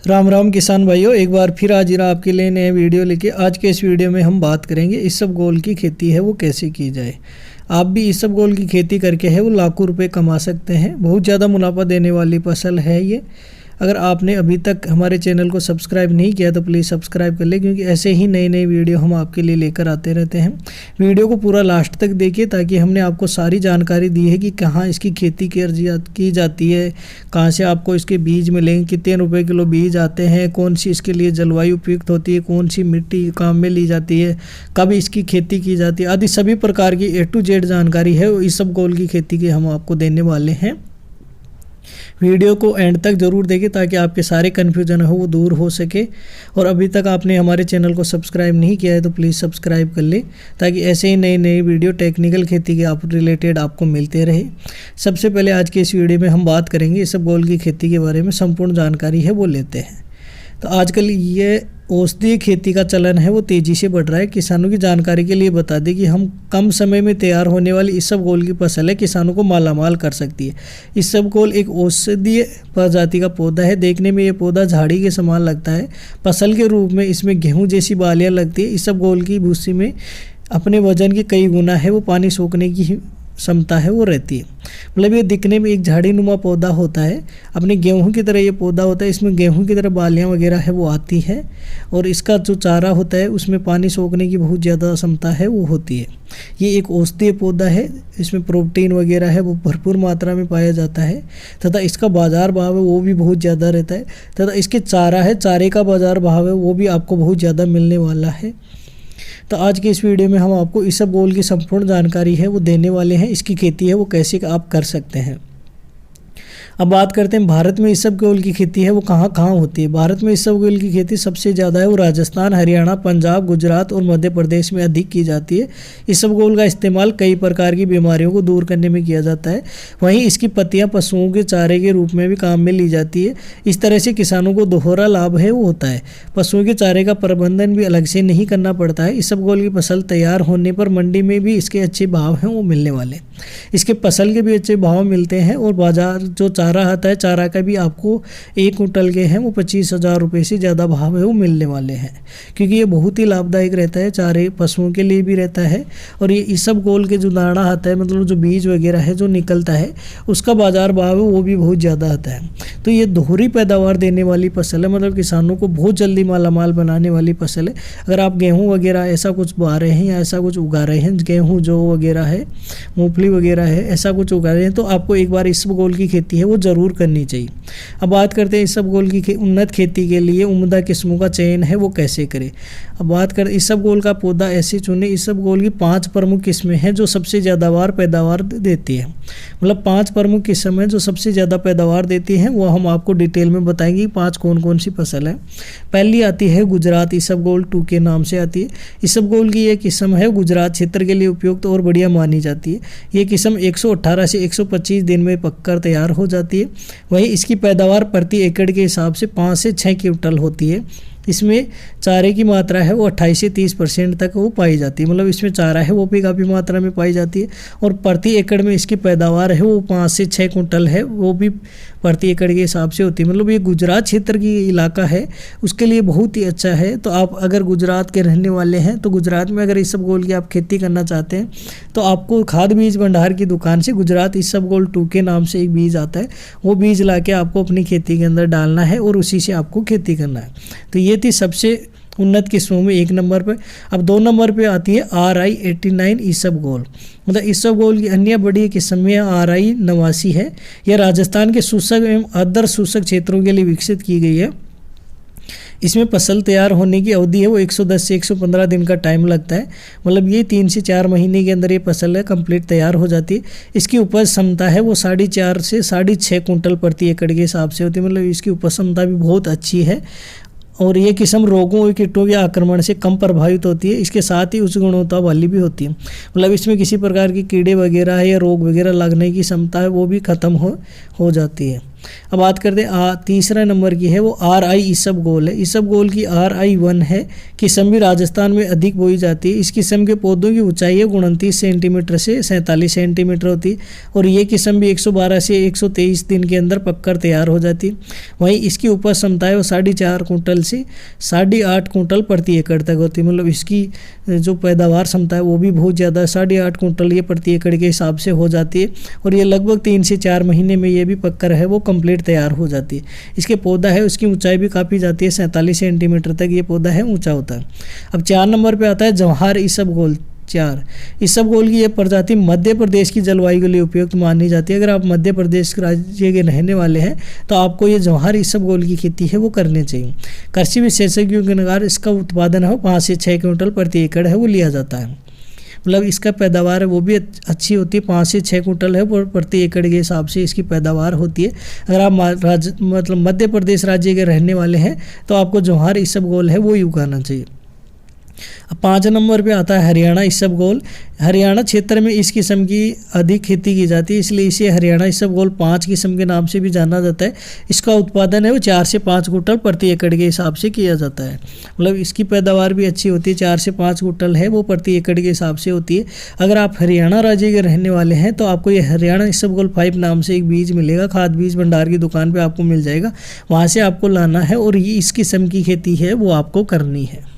राम राम किसान भाइयों, एक बार फिर हाजिर आपके लिए नए वीडियो लेके। आज के इस वीडियो में हम बात करेंगे इसबगोल की खेती है वो कैसे की जाए। आप भी इसबगोल की खेती करके है वो लाखों रुपए कमा सकते हैं। बहुत ज़्यादा मुनाफा देने वाली फसल है ये। अगर आपने अभी तक हमारे चैनल को सब्सक्राइब नहीं किया तो प्लीज़ सब्सक्राइब कर ले, क्योंकि ऐसे ही नई नई वीडियो हम आपके लिए लेकर आते रहते हैं। वीडियो को पूरा लास्ट तक देखिए, ताकि हमने आपको सारी जानकारी दी है कि कहाँ इसकी खेती की जाती है, कहाँ से आपको इसके बीज मिलेंगे, कितने रुपए किलो बीज आते हैं, कौन सी इसके लिए जलवायु उपयुक्त होती है, कौन सी मिट्टी काम में ली जाती है, कब इसकी खेती की जाती है, आदि सभी प्रकार की A to Z जानकारी है इसबगोल की खेती की हम आपको देने वाले हैं। वीडियो को एंड तक ज़रूर देखें ताकि आपके सारे कन्फ्यूजन हो वो दूर हो सके। और अभी तक आपने हमारे चैनल को सब्सक्राइब नहीं किया है तो प्लीज़ सब्सक्राइब कर ले, ताकि ऐसे ही नई नई वीडियो टेक्निकल खेती के आप रिलेटेड आपको मिलते रहे। सबसे पहले आज के इस वीडियो में हम बात करेंगे इसबगोल की खेती के बारे में। संपूर्ण जानकारी है वो लेते हैं। तो आजकल ये औषधीय खेती का चलन है वो तेज़ी से बढ़ रहा है। किसानों की जानकारी के लिए बता दें कि हम कम समय में तैयार होने वाली इसबगोल की फसल है किसानों को मालामाल कर सकती है। इसबगोल एक औषधीय प्रजाति का पौधा है। देखने में ये पौधा झाड़ी के समान लगता है। फसल के रूप में इसमें गेहूं जैसी बालियां लगती है। इसबगोल की भूसी में अपने वजन के कई गुना है वो पानी सोखने की क्षमता है वो रहती है। मतलब ये दिखने में एक झाड़ी नुमा पौधा होता है, अपने गेहूं की तरह ये पौधा होता है। इसमें गेहूं की तरह बालियां वगैरह है वो आती है, और इसका जो चारा होता है उसमें पानी सोखने की बहुत ज़्यादा क्षमता है वो होती है। ये एक औषधीय पौधा है, इसमें प्रोटीन वगैरह है वो भरपूर मात्रा में पाया जाता है, तथा इसका बाज़ार भाव है वो भी बहुत ज़्यादा रहता है, तथा इसके चारे का बाज़ार भाव है वो भी आपको बहुत ज़्यादा मिलने वाला है। तो आज के इस वीडियो में हम आपको इसबगोल की संपूर्ण जानकारी है वो देने वाले हैं। इसकी खेती है वो कैसे आप कर सकते हैं। अब बात करते हैं भारत में इसबगोल की खेती है वो कहाँ कहाँ होती है। भारत में इसबगोल की खेती सबसे ज़्यादा है वो राजस्थान, हरियाणा, पंजाब, गुजरात और मध्य प्रदेश में अधिक की जाती है। इसबगोल का इस्तेमाल कई प्रकार की बीमारियों को दूर करने में किया जाता है। वहीं इसकी पत्तियां पशुओं के चारे के रूप में भी काम में ली जाती है। इस तरह से किसानों को दोहरा लाभ है वो होता है। पशुओं के चारे का प्रबंधन भी अलग से नहीं करना पड़ता है। इसबगोल की फसल तैयार होने पर मंडी में भी इसके अच्छे भाव हैं वो मिलने वाले। इसके फसल के भी अच्छे भाव मिलते हैं, और बाजार जो चारा आता है चारा का भी आपको 1 कुंटल के हैं वो 25,000 रुपये से ज़्यादा भाव है वो मिलने वाले हैं, क्योंकि ये बहुत ही लाभदायक रहता है। चारे पशुओं के लिए भी रहता है, और ये इसबगोल के जो दाना आता है, मतलब जो बीज वगैरह है जो निकलता है, उसका बाजार भाव है वो भी बहुत ज़्यादा आता है। तो ये दोहरी पैदावार देने वाली फसल है, मतलब किसानों को बहुत जल्दी मालामाल बनाने वाली फसल है। अगर आप गेहूँ वगैरह ऐसा कुछ बा रहे हैं या ऐसा कुछ उगा रहे हैं, गेहूँ जो वगैरह है, मूँगफली वगैरह है, ऐसा कुछ उगा रहे हैं, तो आपको एक बार इसबगोल की खेती है वो ज़रूर करनी चाहिए। अब बात करते हैं इसबगोल की उन्नत खेती के लिए उम्दा किस्मों का चयन है वो कैसे करें। अब बात करें इसबगोल का पौधा ऐसे चुने। इसबगोल की 5 प्रमुख किस्में हैं जो सबसे ज़्यादा पैदावार देती है। मतलब 5 प्रमुख किस्म है जो सबसे ज़्यादा पैदावार देती हैं, वो हम आपको डिटेल में बताएंगे 5 कौन कौन सी फसल है। पहली आती है गुजरात इसबगोल 2 के नाम से आती है। इसबगोल की ये किस्म है गुजरात क्षेत्र के लिए उपयुक्त और बढ़िया मानी जाती है। ये किस्म 118 से 125 दिन में पककर तैयार हो जाती है। वहीं इसकी पैदावार प्रति एकड़ के हिसाब से 5 से 6 क्विंटल होती है। इसमें चारे की मात्रा है वो 28 से 30% तक वो पाई जाती है। मतलब इसमें चारा है वो भी काफ़ी मात्रा में पाई जाती है, और प्रति एकड़ में इसकी पैदावार है वो 5 से 6 कुंटल है वो भी प्रति एकड़ के हिसाब से होती है। मतलब ये गुजरात क्षेत्र की इलाका है उसके लिए बहुत ही अच्छा है। तो आप अगर गुजरात के रहने वाले हैं तो गुजरात में अगर इसबगोल की आप खेती करना चाहते हैं तो आपको खाद बीज भंडार की दुकान से गुजरात इसबगोल 2 के नाम से एक बीज आता है, वो बीज ला के आपको अपनी खेती के अंदर डालना है और उसी से आपको खेती करना है। तो ये थी सबसे उन्नत किस्मों में 1 नंबर पर। अब 2 नंबर पे आती है RI 89 इसबगोल। मतलब इसबगोल की अन्य बड़ी किस्म में RI 89 है। यह राजस्थान के शुष्क एवं अर्ध शुष्क क्षेत्रों के लिए विकसित की गई है। इसमें फसल तैयार होने की अवधि है वो 110 से 115 दिन का टाइम लगता है। मतलब ये 3 से 4 महीने के अंदर ये फसल है कंप्लीट तैयार हो जाती है। इसकी उपज क्षमता है वो 4.5 से 6.5 कुंटल प्रति एकड़ के हिसाब से होती है। मतलब इसकी उपज क्षमता भी बहुत अच्छी है, और ये किस्म रोगों और कीटों के आक्रमण से कम प्रभावित होती है। इसके साथ ही उच्च गुणवत्ता वाली भी होती है। मतलब इसमें किसी प्रकार की कीड़े वगैरह या रोग वगैरह लगने की क्षमता है वो भी ख़त्म हो जाती है। अब बात करते हैं तीसरा नंबर की है वो RI इसबगोल है। इसबगोल की RI1 है। किस्म भी राजस्थान में अधिक बोई जाती है। इस किस्म के पौधों की ऊंचाई है 29 सेंटीमीटर से 47 सेंटीमीटर होती है और ये किस्म भी 112 से 123 दिन के अंदर पककर तैयार हो जाती है। वहीं इसकी उपज क्षमता है वो 4.5 कुंटल से 8.5 कुंटल प्रति एकड़ तक होती है। मतलब इसकी जो पैदावार क्षमता है वो भी बहुत ज़्यादा 8.5 कुंटल ये प्रति एकड़ के हिसाब से हो जाती है और ये लगभग 3 से 4 महीने में ये भी पककर है वो कंप्लीट तैयार हो जाती है। इसके पौधा है उसकी ऊंचाई भी काफ़ी जाती है 47 सेंटीमीटर तक ये पौधा है ऊंचा होता है। अब 4 नंबर पे आता है जवाहर इसबगोल 4। इसबगोल की यह प्रजाति मध्य प्रदेश की जलवायु के लिए उपयुक्त मानी जाती है। अगर आप मध्य प्रदेश राज्य के रहने वाले हैं तो आपको ये जवाहर इसबगोल की खेती है वो करनी चाहिए। कृषि विशेषज्ञों के अनुसार इसका उत्पादन है 5 से 6 क्विंटल प्रति एकड़ है वो लिया जाता है। मतलब इसका पैदावार है वो भी अच्छी होती है, 5 से 6 कुंटल है प्रति एकड़ के हिसाब से इसकी पैदावार होती है। अगर आप मतलब मध्य प्रदेश राज्य के रहने वाले हैं तो आपको जवाहर इसबगोल है वो ही उगाना चाहिए। अब 5 नंबर पे आता है हरियाणा इसबगोल। हरियाणा क्षेत्र में इस किस्म की अधिक खेती की जाती है इसलिए इसे हरियाणा इसबगोल 5 किस्म के नाम से भी जाना जाता है। इसका उत्पादन है वो 4 से 5 कुंटल प्रति एकड़ के हिसाब से किया जाता है। मतलब इसकी पैदावार भी अच्छी होती है, 4 से 5 कुंटल है वो प्रति एकड़ के हिसाब से होती है। अगर आप हरियाणा राज्य के रहने वाले हैं तो आपको ये हरियाणा इसबगोल 5 नाम से एक बीज मिलेगा, खाद बीज भंडार की दुकान पर आपको मिल जाएगा, वहाँ से आपको लाना है और ये इस किस्म की खेती है वो आपको करनी है।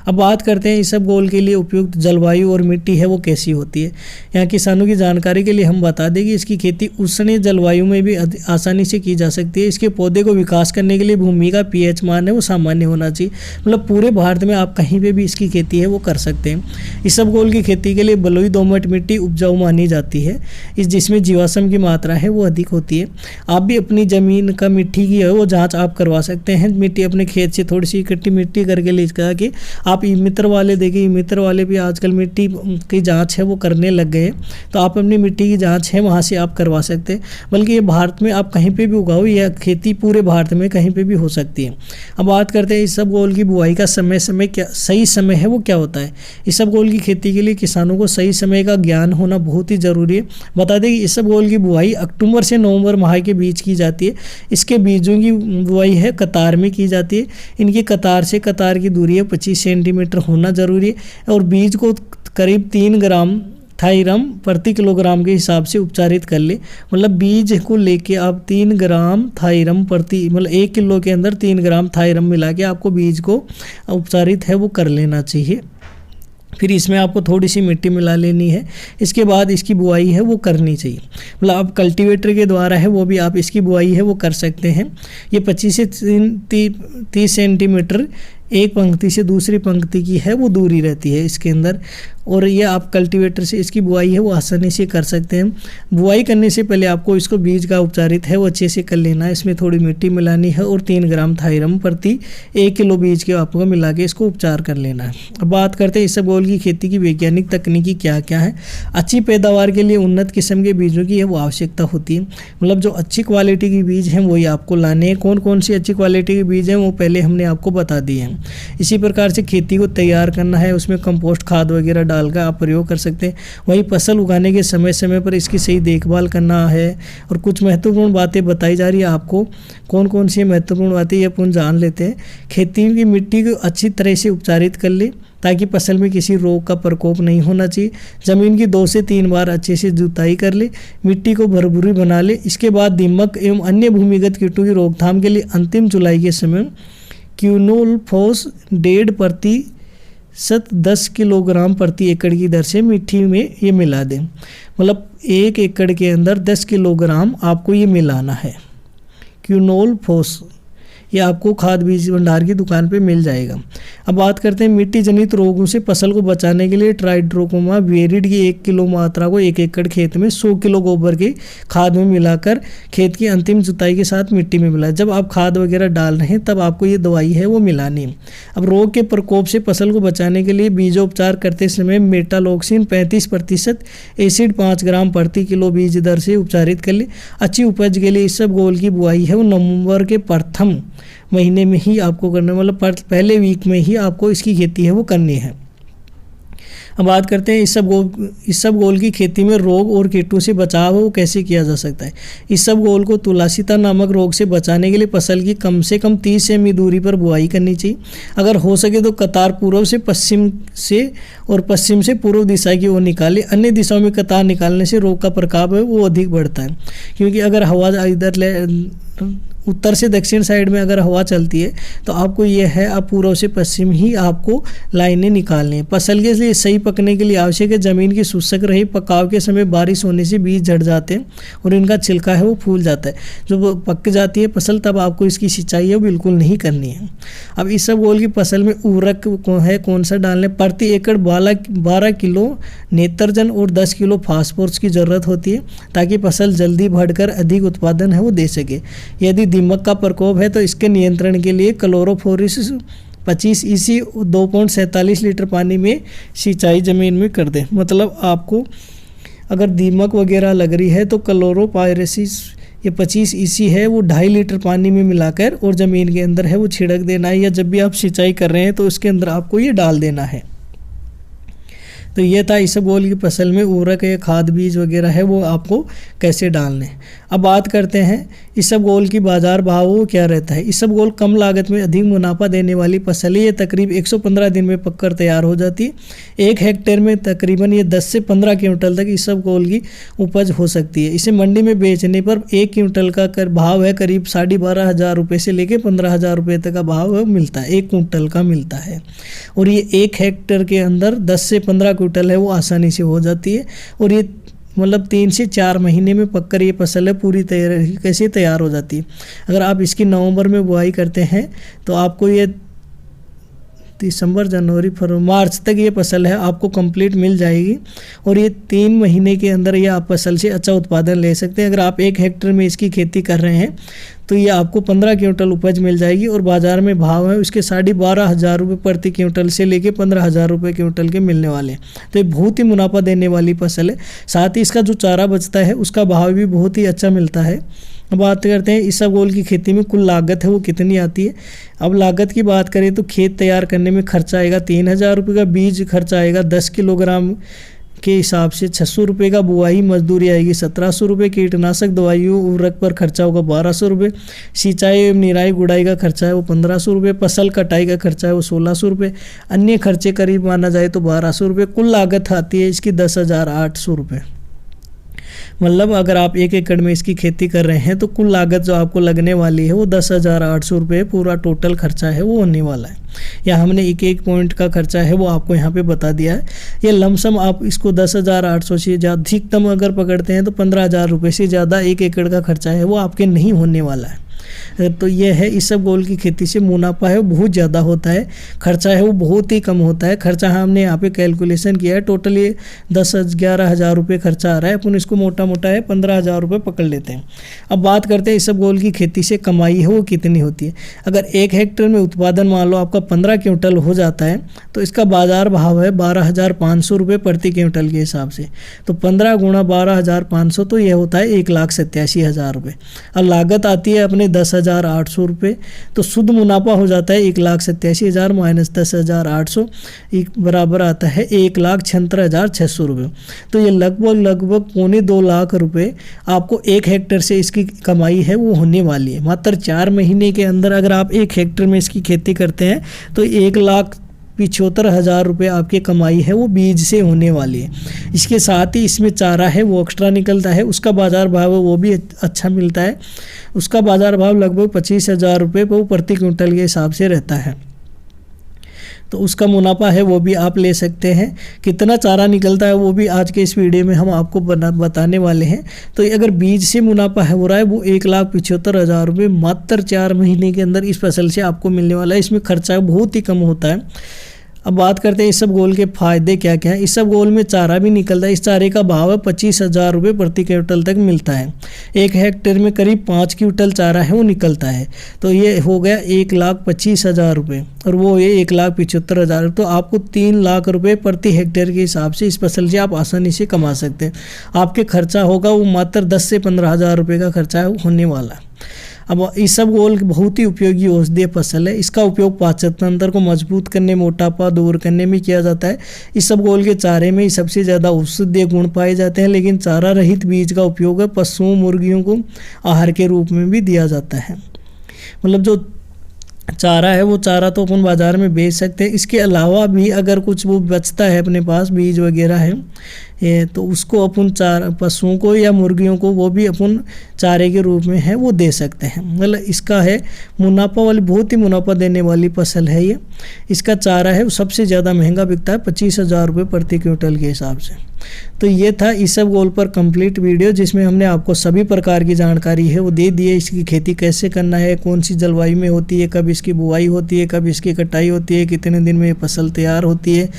अब बात करते हैं इसबगोल के लिए उपयुक्त जलवायु और मिट्टी है वो कैसी होती है। यहाँ किसानों की जानकारी के लिए हम बता दें कि इसकी खेती उष्ण जलवायु में भी आसानी से की जा सकती है। इसके पौधे को विकास करने के लिए भूमि का pH मान है वो सामान्य होना चाहिए। मतलब पूरे भारत में आप कहीं पे भी इसकी खेती है वो कर सकते हैं। इसबगोल की खेती के लिए बलुई दोमट मिट्टी उपजाऊ मानी जाती है, जिसमें जीवाश्म की मात्रा है वो अधिक होती है। आप भी अपनी ज़मीन का मिट्टी की है वो जाँच आप करवा सकते हैं। मिट्टी अपने खेत से थोड़ी सी इकट्ठी मिट्टी करके ले जाके आप मित्र वाले देखिए, मित्र वाले भी आजकल मिट्टी की जांच है वो करने लग गए, तो आप अपनी मिट्टी की जांच है वहाँ से आप करवा सकते हैं। बल्कि ये भारत में आप कहीं पे भी उगाओ, यह खेती पूरे भारत में कहीं पे भी हो सकती है। अब बात करते हैं इसबगोल की बुआई का समय क्या सही समय है वो क्या होता है। इसबगोल की खेती के लिए किसानों को सही समय का ज्ञान होना बहुत ही ज़रूरी है। बता दें कि इसबगोल की बुआई अक्टूबर से नवंबर माह के बीच की जाती है। इसके बीजों की बुआई है कतार में की जाती है। इनकी कतार से कतार की दूरी है 25 सेंटीमीटर होना जरूरी है और बीज को करीब 3 ग्राम थाइरम प्रति किलोग्राम के हिसाब से उपचारित कर ले। मतलब बीज को लेके आप 3 ग्राम थाइरम प्रति, मतलब 1 किलो के अंदर 3 ग्राम थाइरम मिला के आपको बीज को उपचारित है वो कर लेना चाहिए। फिर इसमें आपको थोड़ी सी मिट्टी मिला लेनी है। इसके बाद इसकी बुआई है वो करनी चाहिए। मतलब आप कल्टीवेटर के द्वारा है वो भी आप इसकी बुआई है वो कर सकते हैं। ये 25 से 30 सेंटीमीटर एक पंक्ति से दूसरी पंक्ति की है वो दूरी रहती है इसके अंदर, और ये आप कल्टीवेटर से इसकी बुआई है वो आसानी से कर सकते हैं। बुआई करने से पहले आपको इसको बीज का उपचारित है वो अच्छे से कर लेना है। इसमें थोड़ी मिट्टी मिलानी है और 3 ग्राम थाइरम प्रति 1 किलो बीज के आपको मिला के इसको उपचार कर लेना है। अब बात करते हैं इसबगोल की खेती की वैज्ञानिक तकनीकी क्या क्या है। अच्छी पैदावार के लिए उन्नत किस्म के बीजों की है वो आवश्यकता होती है। मतलब जो अच्छी क्वालिटी के बीज हैं वही आपको लाने हैं। कौन कौन सी अच्छी क्वालिटी के बीज हैं वो पहले हमने आपको बता दिए हैं। इसी प्रकार से खेती को तैयार करना है, उसमें कंपोस्ट खाद वगैरह डालकर आप प्रयोग कर सकते हैं। वहीं फसल उगाने के समय समय पर इसकी सही देखभाल करना है। और कुछ महत्वपूर्ण बातें बताई जा रही है आपको, कौन कौन सी महत्वपूर्ण बातें ये अपन जान लेते हैं। खेती की मिट्टी को अच्छी तरह से उपचारित कर ले ताकि फसल में किसी रोग का प्रकोप नहीं होना चाहिए। ज़मीन की 2 से 3 बार अच्छे से जुताई कर ले, मिट्टी को भरपूरी बना ले। इसके बाद दीमक एवं अन्य भूमिगत कीटों की रोकथाम के लिए अंतिम जुलाई के समय क्यूनोल्फोस 1.5% 10 किलोग्राम प्रति एकड़ की दर से मिट्टी में ये मिला दें। मतलब 1 एकड़ के अंदर 10 किलोग्राम आपको ये मिलाना है। क्यूनोल्फोस ये आपको खाद बीज भंडार की दुकान पे मिल जाएगा। अब बात करते हैं मिट्टी जनित रोगों से फसल को बचाने के लिए ट्राइड्रोकोमा वेरिड की 1 किलो मात्रा को 1 एकड़ खेत में 100 किलो गोबर की खाद में मिलाकर खेत की अंतिम जुताई के साथ मिट्टी में मिलाएं। जब आप खाद वगैरह डाल रहे हैं तब आपको ये दवाई है वो मिलानी है। अब रोग के प्रकोप से फसल को बचाने के लिए बीजोपचार करते समय मेटालॉक्सिन 35%, एसिड 5 ग्राम प्रति किलो बीज दर से उपचारित कर ले। अच्छी उपज के लिए इसबगोल की बुआई है वो नवंबर के प्रथम महीने में ही आपको करना, मतलब पहले वीक में ही आपको इसकी खेती है वो करनी है। अब बात करते हैं इसबगोल की खेती में रोग और कीटों से बचाव वो कैसे किया जा सकता है। इसबगोल को तुलसीता नामक रोग से बचाने के लिए फसल की कम से कम 30 सेमी दूरी पर बुआई करनी चाहिए। अगर हो सके तो कतार पूर्व से पश्चिम से पूर्व दिशा की ओर निकाले। अन्य दिशाओं में कतार निकालने से रोग का प्रकोप है वो अधिक बढ़ता है, क्योंकि अगर हवा इधर उत्तर से दक्षिण साइड में अगर हवा चलती है तो आपको यह है अब पूर्व से पश्चिम ही आपको लाइनें निकालनी है। फसल के लिए सही पकने के लिए आवश्यक है ज़मीन की शुष्क रही। पकाव के समय बारिश होने से बीज झड़ जाते हैं और इनका छिलका है वो फूल जाता है। जब पक जाती है फसल तब आपको इसकी सिंचाई है बिल्कुल नहीं करनी है। अब इसबगोल की फसल में उर्वरक कौन सा डालने, प्रति एकड़ 12 किलो नेत्रजन और 10 किलो फास्फोरस की ज़रूरत होती है, ताकि फसल जल्दी बढ़कर अधिक उत्पादन है वो दे सके। यदि दीमक का प्रकोप है तो इसके नियंत्रण के लिए क्लोरोफोरिस 25 EC 2.47 लीटर पानी में सिंचाई ज़मीन में कर दें। मतलब आपको अगर दीमक वगैरह लग रही है तो क्लोरोपायरेसिस ये 25 EC है वो 2.5 लीटर पानी में मिलाकर और ज़मीन के अंदर है वो छिड़क देना है, या जब भी आप सिंचाई कर रहे हैं तो उसके अंदर आपको ये डाल देना है। तो ये था इसबगोल की फसल में उर्वरक है खाद बीज वगैरह है वो आपको कैसे डालने। अब बात करते हैं इसबगोल की बाज़ार भाव वो क्या रहता है। इसबगोल कम लागत में अधिक मुनाफा देने वाली फसल है। ये तकरीब 115 दिन में पककर तैयार हो जाती है। 1 हेक्टेयर में तकरीबन ये 10 से 15 क्विंटल तक इसबगोल की उपज हो सकती है। इसे मंडी में बेचने पर 1 क्विंटल का भाव है करीब 12,500 रुपये से लेकर 15,000 रुपये तक का भाव मिलता है, 1 क्विंटल का मिलता है। और ये 1 हेक्टेयर के अंदर 10 से 15 क्विंटल है वो आसानी से हो जाती है। और ये मतलब 3 से 4 महीने में पककर ये फसल है पूरी तरीके से तैयार हो जाती है। अगर आप इसकी नवंबर में बुआई करते हैं तो आपको ये दिसंबर, जनवरी, फरवरी, मार्च तक ये फसल है आपको कंप्लीट मिल जाएगी। और ये 3 महीने के अंदर ये आप फसल से अच्छा उत्पादन ले सकते हैं। अगर आप 1 हेक्टेयर में इसकी खेती कर रहे हैं तो ये आपको 15 क्विंटल उपज मिल जाएगी। और बाज़ार में भाव है उसके 12,500 रुपये प्रति क्विंटल से लेके 15,000 रुपये क्विंटल के मिलने वाले हैं। तो ये बहुत ही मुनाफा देने वाली फसल है। साथ ही इसका जो चारा बचता है उसका भाव भी बहुत ही अच्छा मिलता है। अब बात करते हैं इसबगोल की खेती में कुल लागत है वो कितनी आती है। अब लागत की बात करें तो खेत तैयार करने में खर्चा आएगा 3,000 रुपये का, बीज खर्चा आएगा 10 किलोग्राम के हिसाब से 600 रुपये का, बुआई मजदूरी आएगी 1700 रुपये, कीटनाशक दवाइयों उर्वरक पर खर्चा होगा 1200 रुपये, सिंचाई एवं निराई गुड़ाई का खर्चा है वो 1500 रुपये, फसल कटाई का खर्चा है वो 1600 रुपये, अन्य खर्चे करीब माना जाए तो 1200 रुपये। कुल लागत आती है इसकी 10,800 रुपये। मतलब अगर आप 1 एकड़ में इसकी खेती कर रहे हैं तो कुल लागत जो आपको लगने वाली है वो 10,800 रुपये पूरा टोटल खर्चा है वो होने वाला है। या हमने एक पॉइंट का खर्चा है वो आपको यहाँ पे बता दिया है। ये लमसम आप इसको 10,800 से ज़्यादा अधिकतम अगर पकड़ते हैं तो 15,000 रुपये से ज़्यादा 1 एकड़ का खर्चा है वो आपके नहीं होने वाला है। तो ये है इसबगोल की खेती से मुनाफा है वो बहुत ज़्यादा होता है, खर्चा है वो बहुत ही कम होता है। खर्चा हमने यहाँ पे कैलकुलेशन किया है, टोटल ये 10-11 रुपये खर्चा आ रहा है। अपन इसको मोटा मोटा है 15,000 रुपये पकड़ लेते हैं। अब बात करते हैं इसबगोल की खेती से कमाई है वो कितनी होती है। अगर 1 हेक्टेयर में उत्पादन मान लो आपका 15 क्विंटल हो जाता है तो इसका बाज़ार भाव है 12,500 रुपये प्रति क्विंटल के हिसाब से। तो 15 गुणा 12,500 तो यह होता है 1,87,000 रुपये। और लागत आती है अपने 10,800 रुपये। तो शुद्ध मुनाफा हो जाता है 1,87,000 माइनस 10,800 बराबर आता है 1,76,600 रुपये। तो ये लगभग 2.25 लाख रुपये आपको 1 हेक्टेयर से इसकी कमाई है वो होने वाली है। मात्र 4 महीने के अंदर अगर आप 1 हेक्टेयर में इसकी खेती करते हैं तो 1,75,000 रुपये आपकी कमाई है वो बीज से होने वाली है। इसके साथ ही इसमें चारा है वो एक्स्ट्रा निकलता है, उसका बाज़ार भाव है वो भी अच्छा मिलता है। उसका बाज़ार भाव लगभग 25,000 रुपये वो प्रति क्विंटल के हिसाब से रहता है। तो उसका मुनाफा है वो भी आप ले सकते हैं। कितना चारा निकलता है वो भी आज के इस वीडियो में हम आपको बताने वाले हैं। तो अगर बीज से मुनाफा है हो रहा है वो 1,75,000 रुपये मात्र 4 महीने के अंदर इस फसल से आपको मिलने वाला है। इसमें खर्चा बहुत ही कम होता है। अब बात करते हैं इसबगोल के फ़ायदे क्या क्या है। इसबगोल में चारा भी निकलता है। इस चारे का भाव है 25,000 रुपये प्रति क्विंटल तक मिलता है। 1 हेक्टेयर में करीब 5 क्विंटल चारा है वो निकलता है। तो ये हो गया 1,25,000 रुपये और वो ये 1,75,000। तो आपको 3 लाख रुपये प्रति हेक्टेयर के हिसाब से इस फसल से आप आसानी से कमा सकते हैं। आपके खर्चा होगा वो मात्र 10 से 15,000 रुपये का खर्चा होने वाला है। अब इसबगोल बहुत ही उपयोगी औषधीय फसल है। इसका उपयोग पाचन तंत्र को मजबूत करने, मोटापा दूर करने में किया जाता है। इसबगोल के चारे में सबसे ज़्यादा औषधीय गुण पाए जाते हैं, लेकिन चारा रहित बीज का उपयोग है पशुओं मुर्गियों को आहार के रूप में भी दिया जाता है। मतलब जो चारा है वो चारा तो अपन बाज़ार में बेच सकते हैं। इसके अलावा भी अगर कुछ वो बचता है अपने पास बीज वगैरह है तो उसको अपन पशुओं को या मुर्गियों को वो भी अपन चारे के रूप में है वो दे सकते हैं। मतलब इसका है मुनाफा वाली, बहुत ही मुनाफा देने वाली फसल है ये। इसका चारा है वो सबसे ज़्यादा महंगा बिकता है, 25,000 रुपये प्रति क्विंटल के हिसाब से। तो ये था इसबगोल पर कंप्लीट वीडियो, जिसमें हमने आपको सभी प्रकार की जानकारी है वो दे दी है। इसकी खेती कैसे करना है, कौन सी जलवायु में होती है, कब इसकी बुआई होती है, कब इसकी कटाई होती है, कितने दिन में ये फसल तैयार होती है,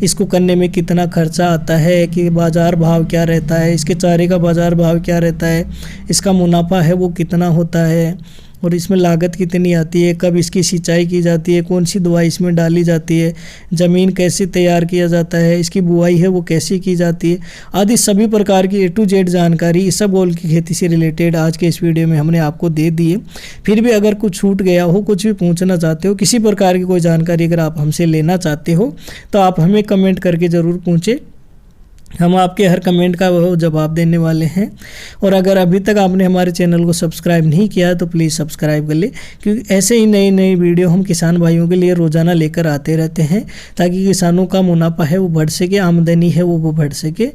इसको करने में कितना खर्चा आता है, कि बाज़ार भाव क्या रहता है, इसके चारे का बाज़ार भाव क्या रहता है, इसका मुनाफा है वो कितना होता है, और इसमें लागत कितनी आती है, कब इसकी सिंचाई की जाती है, कौन सी दवाई इसमें डाली जाती है, ज़मीन कैसे तैयार किया जाता है, इसकी बुआई है वो कैसे की जाती है, आदि सभी प्रकार की A to Z जानकारी इसबगोल की खेती से रिलेटेड आज के इस वीडियो में हमने आपको दे दी है। फिर भी अगर कुछ छूट गया हो, कुछ भी पूछना चाहते हो, किसी प्रकार की कोई जानकारी अगर आप हमसे लेना चाहते हो तो आप हमें कमेंट करके ज़रूर पूछें। हम आपके हर कमेंट का वो जवाब देने वाले हैं। और अगर अभी तक आपने हमारे चैनल को सब्सक्राइब नहीं किया है तो प्लीज़ सब्सक्राइब कर ले, क्योंकि ऐसे ही नई नई वीडियो हम किसान भाइयों के लिए रोज़ाना लेकर आते रहते हैं, ताकि किसानों का मुनाफा है वो बढ़ सके, आमदनी है वो बढ़ सके।